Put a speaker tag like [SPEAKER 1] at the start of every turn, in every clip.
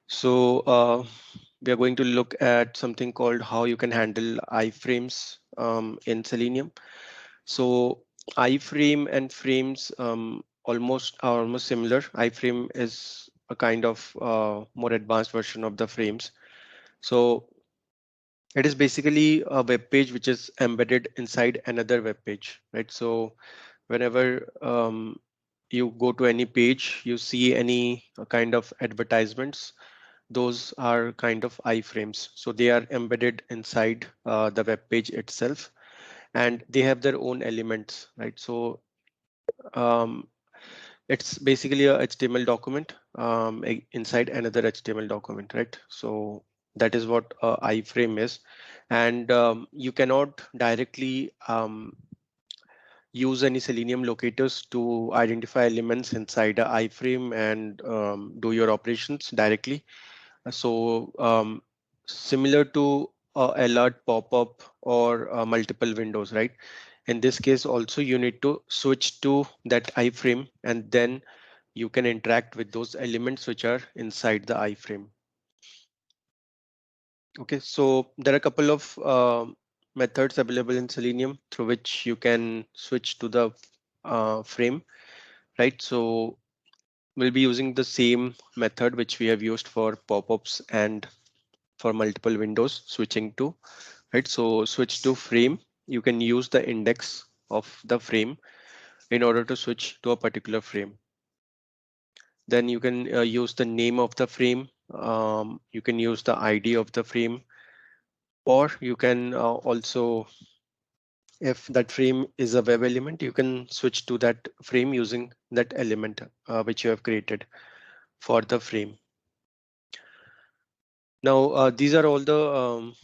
[SPEAKER 1] So we are going to look at something called how you can handle iframes in Selenium. So iFrame and frames are almost similar. iFrame is a kind of more advanced version of the frames. So it is basically a web page which is embedded inside another web page, right? So whenever you go to any page, you see any kind of advertisements, those are kind of iframes. So they are embedded inside the web page itself, and they have their own elements, right? So um, it's basically a HTML document inside another HTML document, right? So that is what iframe is, and you cannot directly use any Selenium locators to identify elements inside a iframe and do your operations directly. So similar to alert pop-up or multiple windows, right? In this case also you need to switch to that iframe, and then you can interact with those elements which are inside the iframe. Okay, so there are a couple of methods available in Selenium through which you can switch to the frame, right? So we'll be using the same method which we have used for pop-ups and for multiple windows switching to, right? So switch to frame, you can use the index of the frame in order to switch to a particular frame. Then you can use the name of the frame. You can use the ID of the frame, or you can also, if that frame is a web element, you can switch to that frame using that element which you have created for the frame. Now, these are all the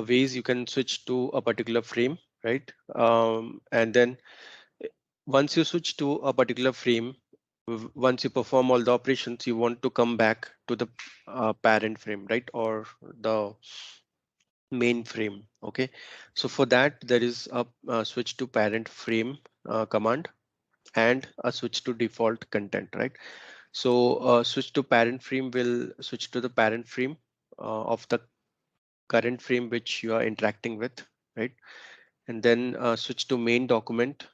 [SPEAKER 1] ways you can switch to a particular frame, right? And then once you switch to a particular frame, once you perform all the operations, you want to come back to the parent frame, right? Or the main frame. Okay. So for that, there is a switch to parent frame command and a switch to default content, right? So switch to parent frame will switch to the parent frame of the current frame which you are interacting with, right? And then switch to main document.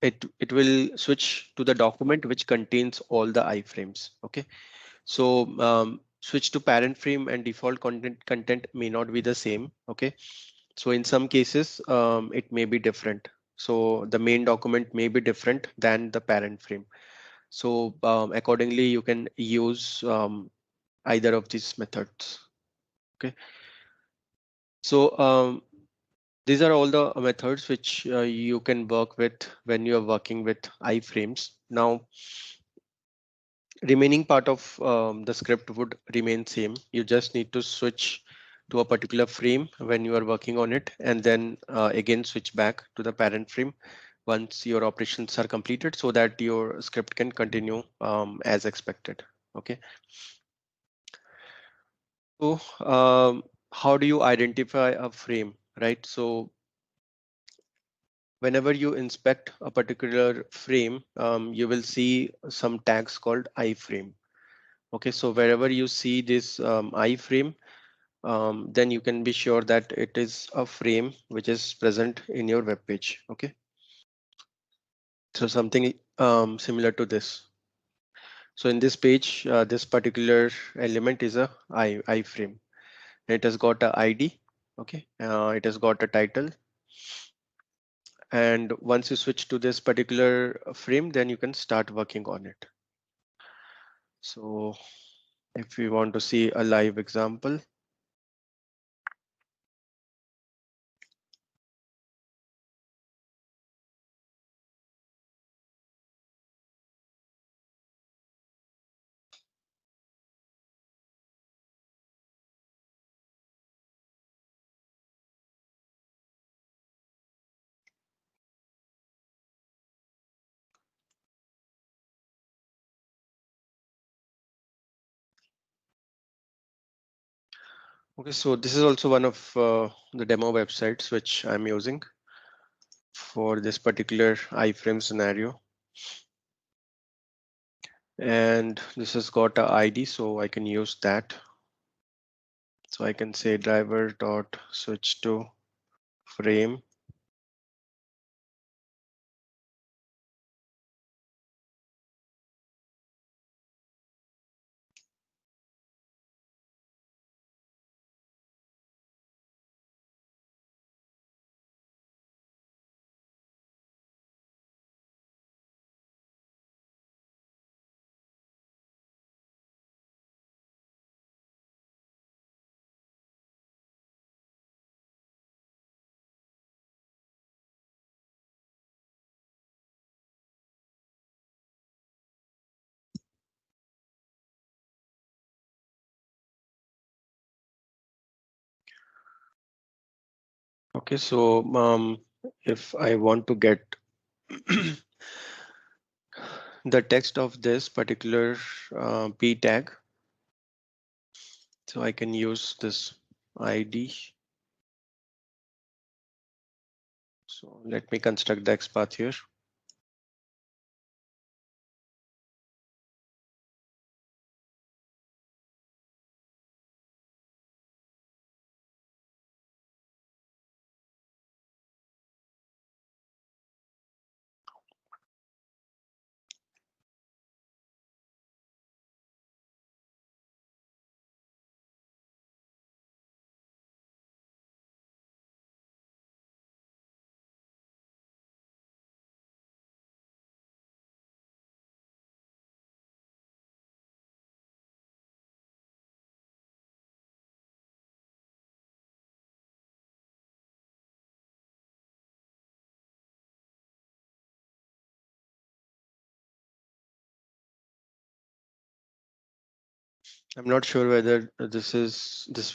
[SPEAKER 1] It will switch to the document which contains all the iframes. Okay, so switch to parent frame and default content may not be the same. Okay, so in some cases it may be different. So the main document may be different than the parent frame. So accordingly, you can use either of these methods. Okay, so these are all the methods which you can work with when you're working with iframes. Now, remaining part of the script would remain same. You just need to switch to a particular frame when you are working on it, and then again switch back to the parent frame once your operations are completed, so that your script can continue as expected. Okay. So how do you identify a frame, right? So whenever you inspect a particular frame, you will see some tags called iframe. Okay, so wherever you see this iframe, then you can be sure that it is a frame which is present in your web page. Okay, so something similar to this. So in this page, this particular element is a iframe. It has got a ID. Okay, it has got a title. And once you switch to this particular frame, then you can start working on it. So if we want to see a live example, okay, so this is also one of the demo websites which I'm using for this particular iframe scenario. and this has got a ID, so I can use that. So I can say driver dot switch to frame. Okay, so if I want to get the text of this particular p tag, so I can use this ID. So let me construct the XPath here. I'm not sure whether this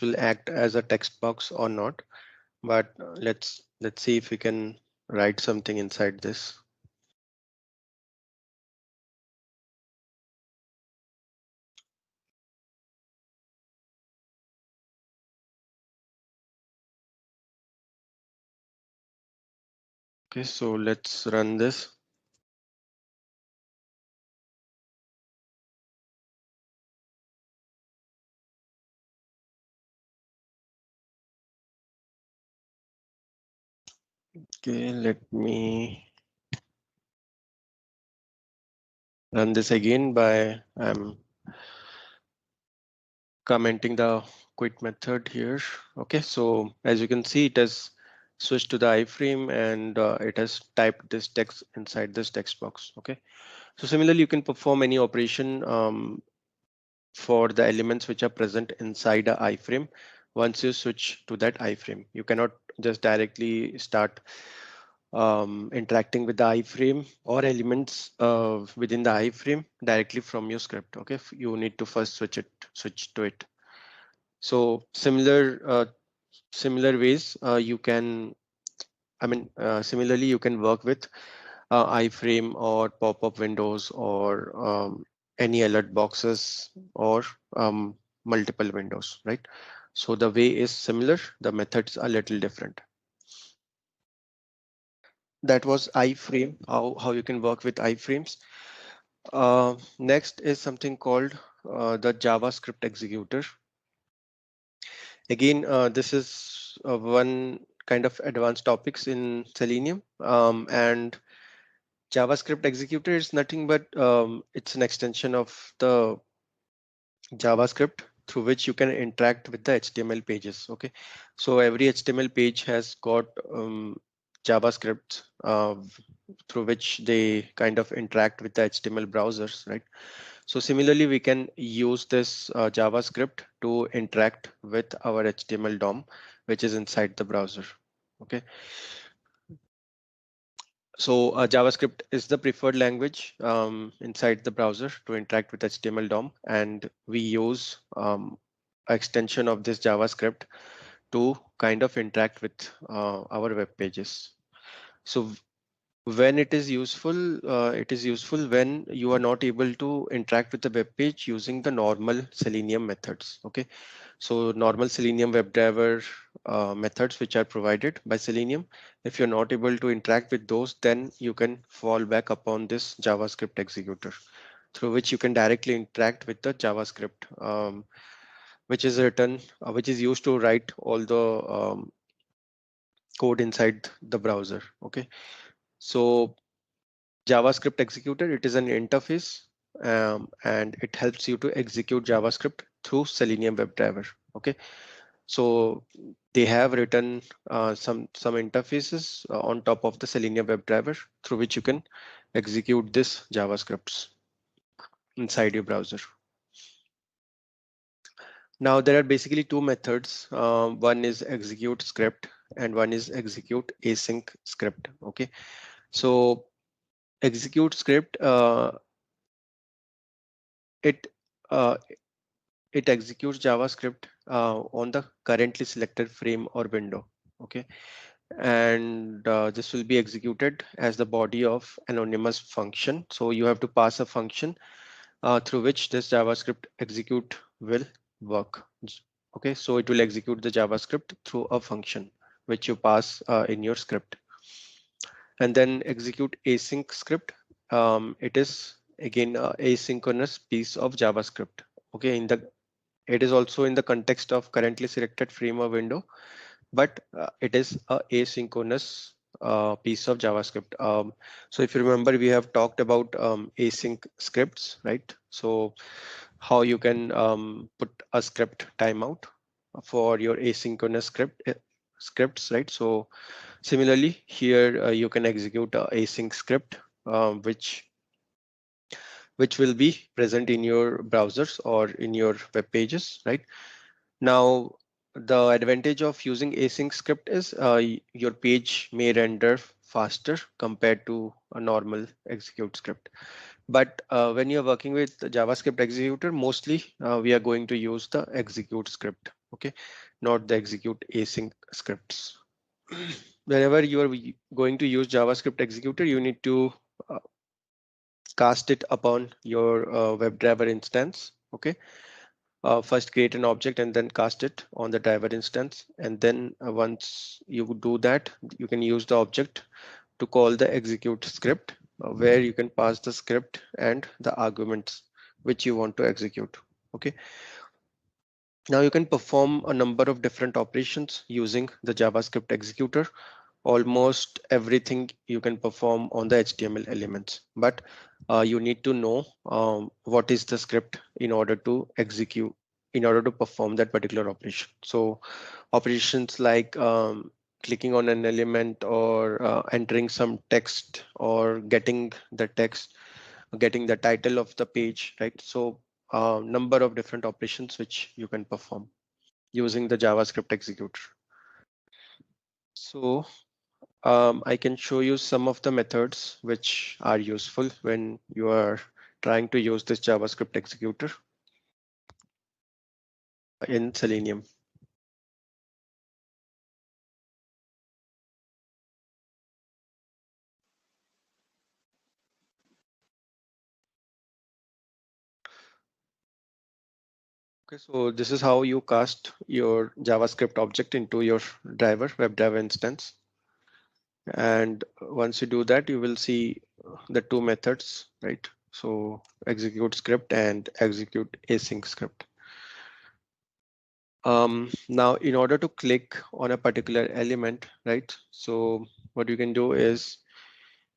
[SPEAKER 1] will act as a text box or not, but let's see if we can write something inside this. Okay, so let's run this. Okay, let me run this again by commenting the quit method here. Okay, so as you can see, it has switched to the iFrame and it has typed this text inside this text box. Okay, so similarly, you can perform any operation for the elements which are present inside a iFrame. Once you switch to that iFrame, you cannot just directly start interacting with the iFrame or elements within the iFrame directly from your script. Okay, you need to first switch to it. So similar ways you can, similarly you can work with iFrame or pop-up windows or any alert boxes or multiple windows, right? So the way is similar, the methods are a little different. That was iFrame, how you can work with iFrames. Next is something called the JavaScript Executor. Again, this is one kind of advanced topics in Selenium, and JavaScript Executor is nothing but it's an extension of the JavaScript through which you can interact with the HTML pages. Okay, so every HTML page has got JavaScript through which they kind of interact with the HTML browsers, right? So similarly, we can use this JavaScript to interact with our HTML DOM, which is inside the browser. Okay. So JavaScript is the preferred language inside the browser to interact with HTML DOM, and we use extension of this JavaScript to kind of interact with our web pages. So when it is useful when you are not able to interact with the web page using the normal Selenium methods. Okay, so normal Selenium WebDriver methods which are provided by Selenium. If you're not able to interact with those, then you can fall back upon this JavaScript executor. through which you can directly interact with the JavaScript, which is written, which is used to write all the code inside the browser. Okay, so JavaScript Executor, it is an interface, and it helps you to execute JavaScript through Selenium WebDriver. Okay, so they have written some interfaces on top of the Selenium WebDriver through which you can execute this JavaScripts inside your browser. Now there are basically two methods. One is execute script and one is execute async script. Okay, so execute script, it uh, it executes JavaScript on the currently selected frame or window. Okay, and this will be executed as the body of anonymous function. So you have to pass a function through which this JavaScript execute will work. Okay, so it will execute the JavaScript through a function which you pass in your script, and then execute async script. It is again a asynchronous piece of JavaScript. Okay, it is also in the context of currently selected frame or window, but it is a asynchronous piece of JavaScript. So if you remember, we have talked about async scripts, right? So how you can put a script timeout for your asynchronous scripts, right? So similarly, here you can execute a async script, which will be present in your browsers or in your web pages, right? Now, the advantage of using async script is your page may render faster compared to a normal execute script. But when you're working with the JavaScript executor, mostly we are going to use the execute script, okay, not the execute async scripts. Whenever you are going to use JavaScript executor, you need to uh, cast it upon your WebDriver instance, okay. First create an object and then cast it on the driver instance. And then once you do that, you can use the object to call the execute script, where you can pass the script and the arguments which you want to execute. Okay. Now you can perform a number of different operations using the JavaScript executor. Almost everything you can perform on the HTML elements, but you need to know what is the script in order to execute, in order to perform that particular operation. So operations like clicking on an element or entering some text or getting the text, getting the title of the page, right? So number of different operations which you can perform using the JavaScript executor. So I can show you some of the methods which are useful when you are trying to use this JavaScript executor in Selenium. Okay, so this is how you cast your JavaScript object into your WebDriver instance. And once you do that, you will see the two methods, right? So execute script and execute async script. Now, in order to click on a particular element, right? So what you can do is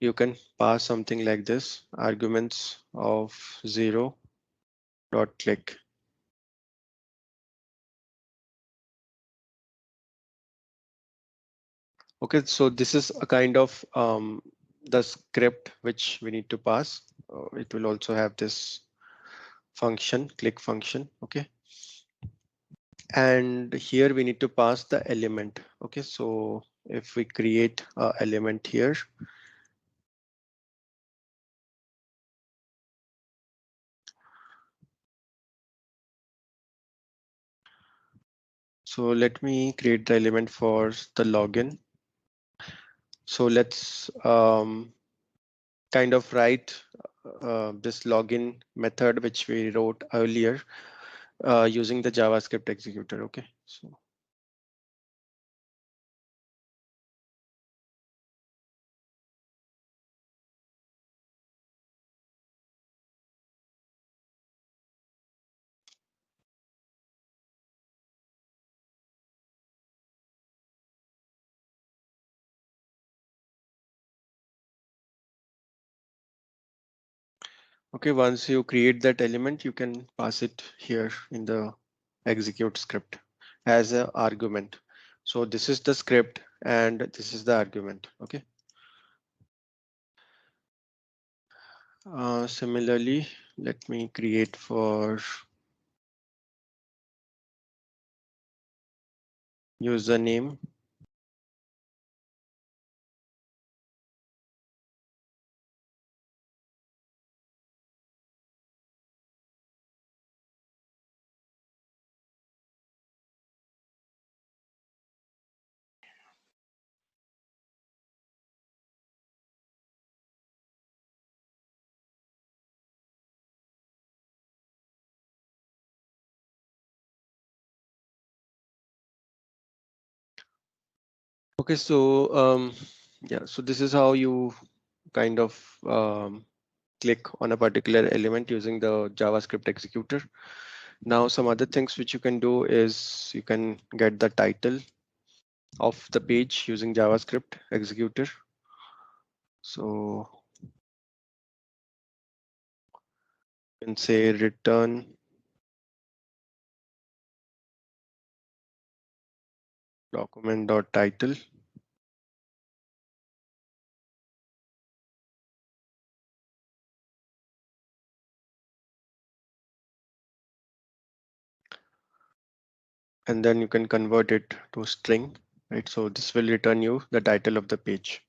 [SPEAKER 1] you can pass something like this, arguments of 0.click. Okay, so this is a kind of the script which we need to pass. It will also have this function, click function, okay? And here we need to pass the element. Okay, so if we create an element here, so let me create the element for the login. So let's kind of write this login method which we wrote earlier using the JavaScript executor. Okay, so Okay, once you create that element, you can pass it here in the execute script as an argument. So this is the script and this is the argument. Okay. Similarly, let me create for username. Okay, so yeah, so this is how you kind of click on a particular element using the JavaScript executor. Now, some other things which you can do is you can get the title of the page using JavaScript executor. So you can say return document.title. And then you can convert it to string, right? So this will return you the title of the page.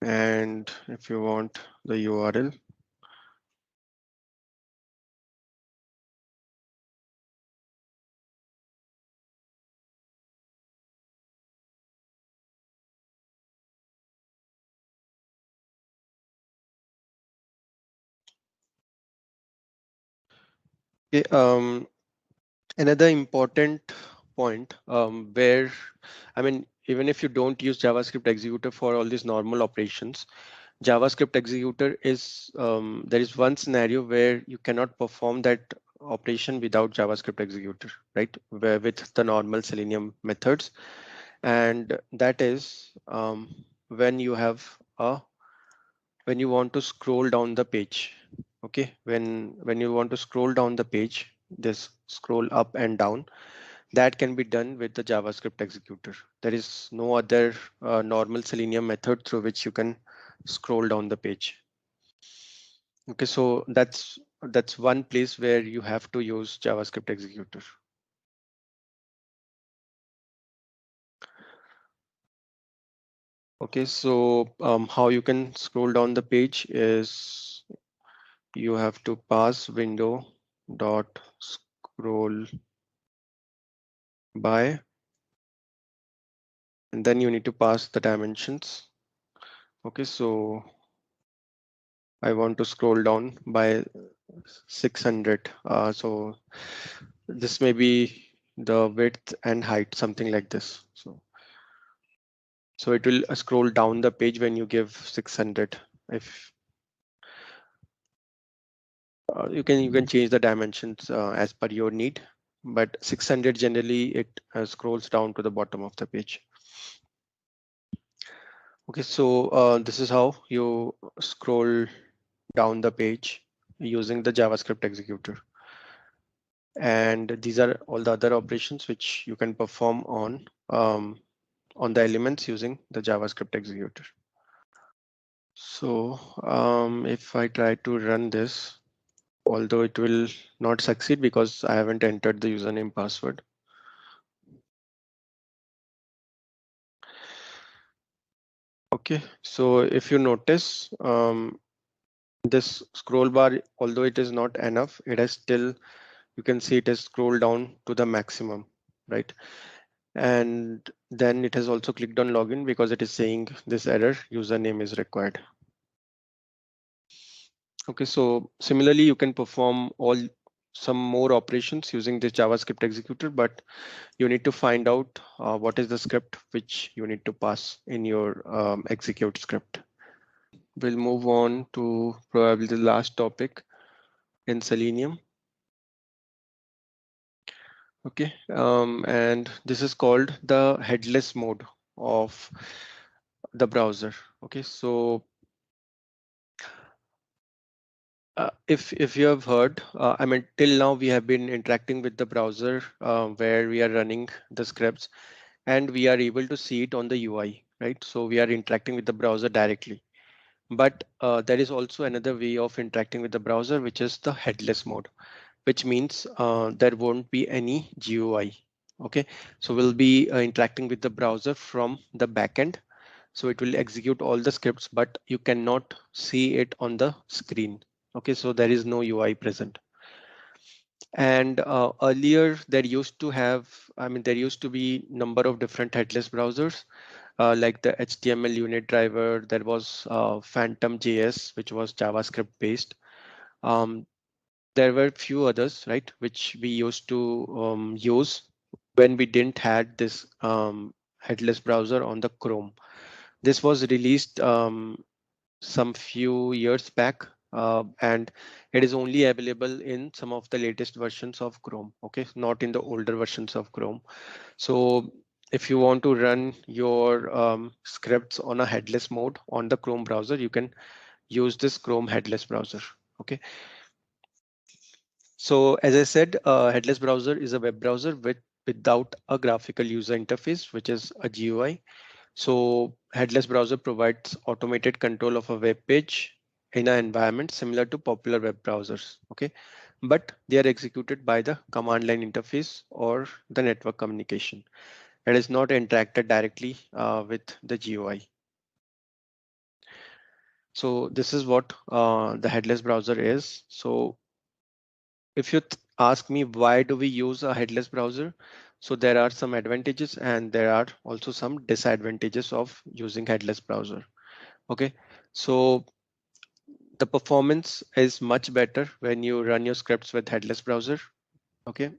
[SPEAKER 1] And if you want the URL, okay, another important point where, I mean, even if you don't use JavaScript executor for all these normal operations, JavaScript executor is there is one scenario where you cannot perform that operation without JavaScript executor, right? Where with the normal Selenium methods, and that is when you have a when you want to scroll down the page. Okay, when you want to scroll down the page, this scroll up and down, that can be done with the JavaScript executor. There is no other normal Selenium method through which you can scroll down the page. Okay, so that's one place where you have to use JavaScript executor. Okay, so how you can scroll down the page is you have to pass window dot scroll by, and then you need to pass the dimensions. Okay, so I want to scroll down by 600. So this may be the width and height, something like this. So it will scroll down the page when you give 600. If you can change the dimensions as per your need, but 600 generally it scrolls down to the bottom of the page. Okay, so this is how you scroll down the page using the JavaScript executor. And these are all the other operations which you can perform on the elements using the JavaScript executor. So if I try to run this, although it will not succeed because I haven't entered the username password. Okay, so if you notice, this scroll bar, although it is not enough, it has still, you can see it has scrolled down to the maximum, right? And then it has also clicked on login because it is saying this error username is required. Okay, so similarly, you can perform some more operations using this JavaScript executor, but you need to find out what is the script which you need to pass in your execute script. We'll move on to probably the last topic in Selenium. Okay, and this is called the headless mode of the browser. Okay, so If you have heard, I mean, till now we have been interacting with the browser where we are running the scripts, and we are able to see it on the UI, right? So we are interacting with the browser directly. But there is also another way of interacting with the browser, which is the headless mode, which means there won't be any GUI. Okay, so we'll be interacting with the browser from the backend. So it will execute all the scripts, but you cannot see it on the screen. Okay, so there is no UI present. And earlier there used to have, I mean, there used to be number of different headless browsers, like the HTML unit driver. There was Phantom JS, which was JavaScript based. Um, there were few others, right, which we used to use when we didn't had this headless browser on the Chrome. This was released some few years back, and it is only available in some of the latest versions of Chrome. Okay, not in the older versions of Chrome. So if you want to run your scripts on a headless mode on the Chrome browser, you can use this Chrome headless browser. Okay. So as I said, headless browser is a web browser without a graphical user interface, which is a GUI. So headless browser provides automated control of a web page in an environment similar to popular web browsers. Okay, but they are executed by the command line interface or the network communication. It is not interacted directly with the GUI. So this is what the headless browser is. So if you ask me why do we use a headless browser, so there are some advantages and there are also some disadvantages of using headless browser. Okay, so the performance is much better when you run your scripts with headless browser. Okay,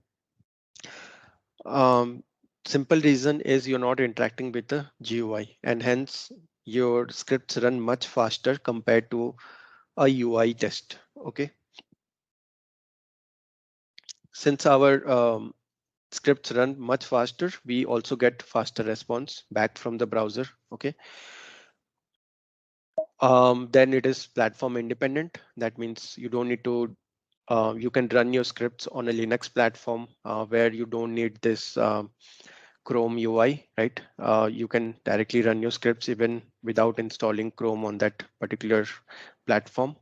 [SPEAKER 1] um, simple reason is you're not interacting with the GUI, and hence your scripts run much faster compared to a UI test. Okay, since our scripts run much faster, we also get faster response back from the browser. Okay, then it is platform independent. That means you don't need to you can run your scripts on a Linux platform where you don't need this Chrome UI, right? You can directly run your scripts even without installing Chrome on that particular platform.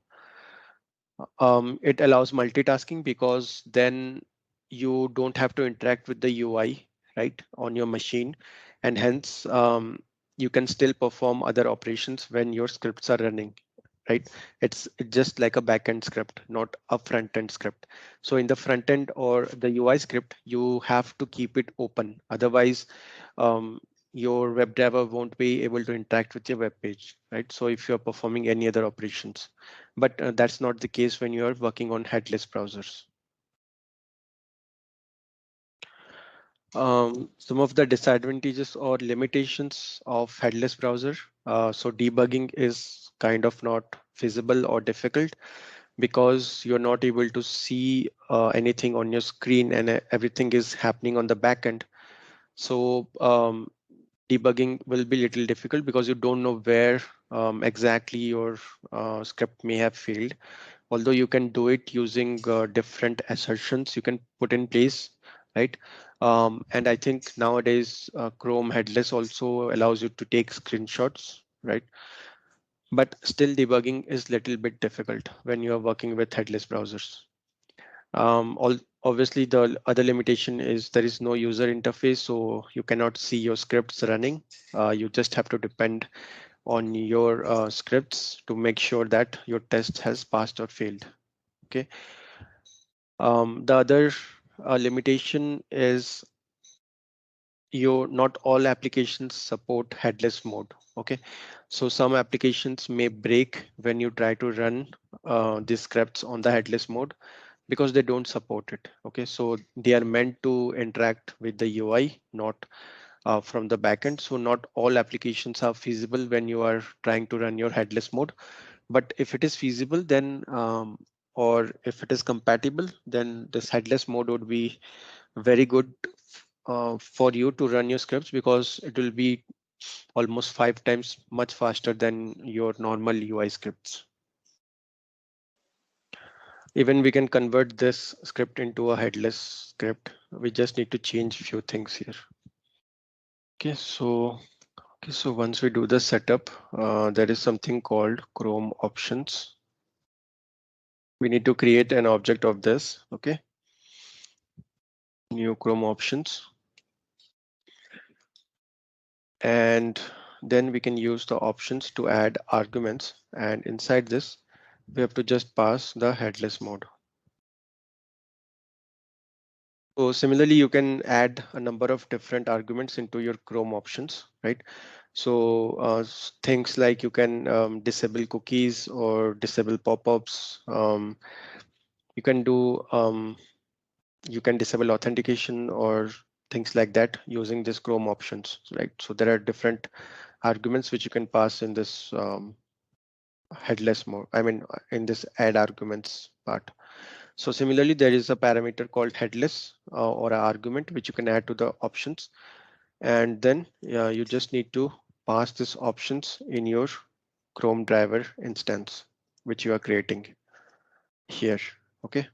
[SPEAKER 1] It allows multitasking because then you don't have to interact with the UI, right, on your machine, and hence you can still perform other operations when your scripts are running, right? It's just like a backend script, not a front end script. So in the front end or the UI script, you have to keep it open. Otherwise, um, your WebDriver won't be able to interact with your web page, right? So if you're performing any other operations, but that's not the case when you're working on headless browsers. Some of the disadvantages or limitations of headless browser. So debugging is kind of not feasible or difficult because you're not able to see anything on your screen and everything is happening on the back end. So debugging will be little difficult because you don't know where exactly your script may have failed. Although you can do it using different assertions you can put in place, right? And I think nowadays Chrome headless also allows you to take screenshots, right? But still debugging is little bit difficult when you are working with headless browsers. Obviously, the other limitation is there is no user interface, so you cannot see your scripts running. You just have to depend on your scripts to make sure that your test has passed or failed. Okay. The other limitation is your not all applications support headless mode. Okay, so some applications may break when you try to run these scripts on the headless mode because they don't support it. Okay, so they are meant to interact with the UI, not from the backend. So not all applications are feasible when you are trying to run your headless mode. But if it is feasible, then or if it is compatible, then this headless mode would be very good for you to run your scripts because it will be almost 5 times much faster than your normal UI scripts. Even we can convert this script into a headless script. We just need to change a few things here. Okay, so once we do the setup, there is something called Chrome options. We need to create an object of this. Okay, new Chrome options, and then we can use the options to add arguments, and inside this we have to just pass the headless mode. So similarly, you can add a number of different arguments into your Chrome options, right? So things like you can disable cookies or disable pop-ups. You can do you can disable authentication or things like that using this Chrome options, right? So there are different arguments which you can pass in this headless mode. I mean, in this add arguments part. So similarly, there is a parameter called headless or an argument which you can add to the options. And then you just need to pass this options in your Chrome driver instance, which you are creating here. Okay.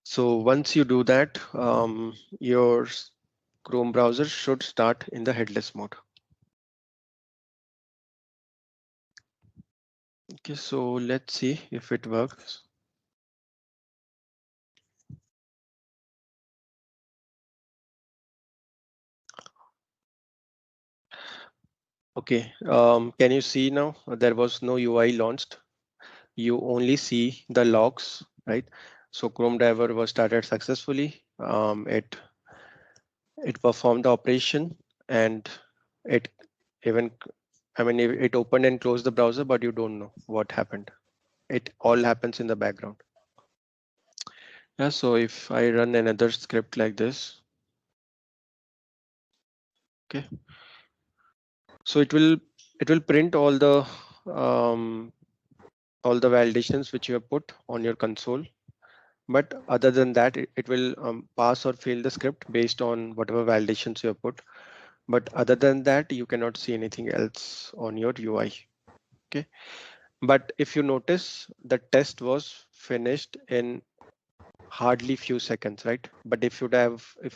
[SPEAKER 1] So once you do that, your Chrome browser should start in the headless mode. Okay, so let's see if it works. Okay, can you see now? There was no UI launched. You only see the logs, right? So Chrome driver was started successfully. It performed the operation, and it even, I mean, it opened and closed the browser, but you don't know what happened. It all happens in the background. Yeah, so if I run another script like this, okay, so it will print all the validations which you have put on your console. But other than that, it will pass or fail the script based on whatever validations you have put. But other than that, you cannot see anything else on your UI. Okay. But if you notice, the test was finished in hardly few seconds, right? But if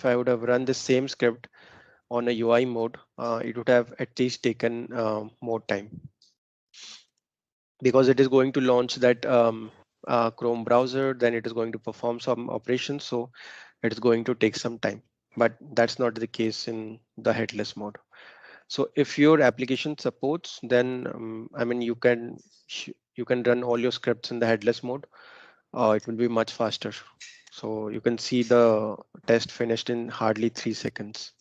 [SPEAKER 1] I would have run the same script on a UI mode, it would have at least taken more time, because it is going to launch that Chrome browser, then it is going to perform some operations. So it is going to take some time, but that's not the case in the headless mode. So if your application supports, then I mean, you can run all your scripts in the headless mode. It will be much faster. So you can see the test finished in hardly 3 seconds.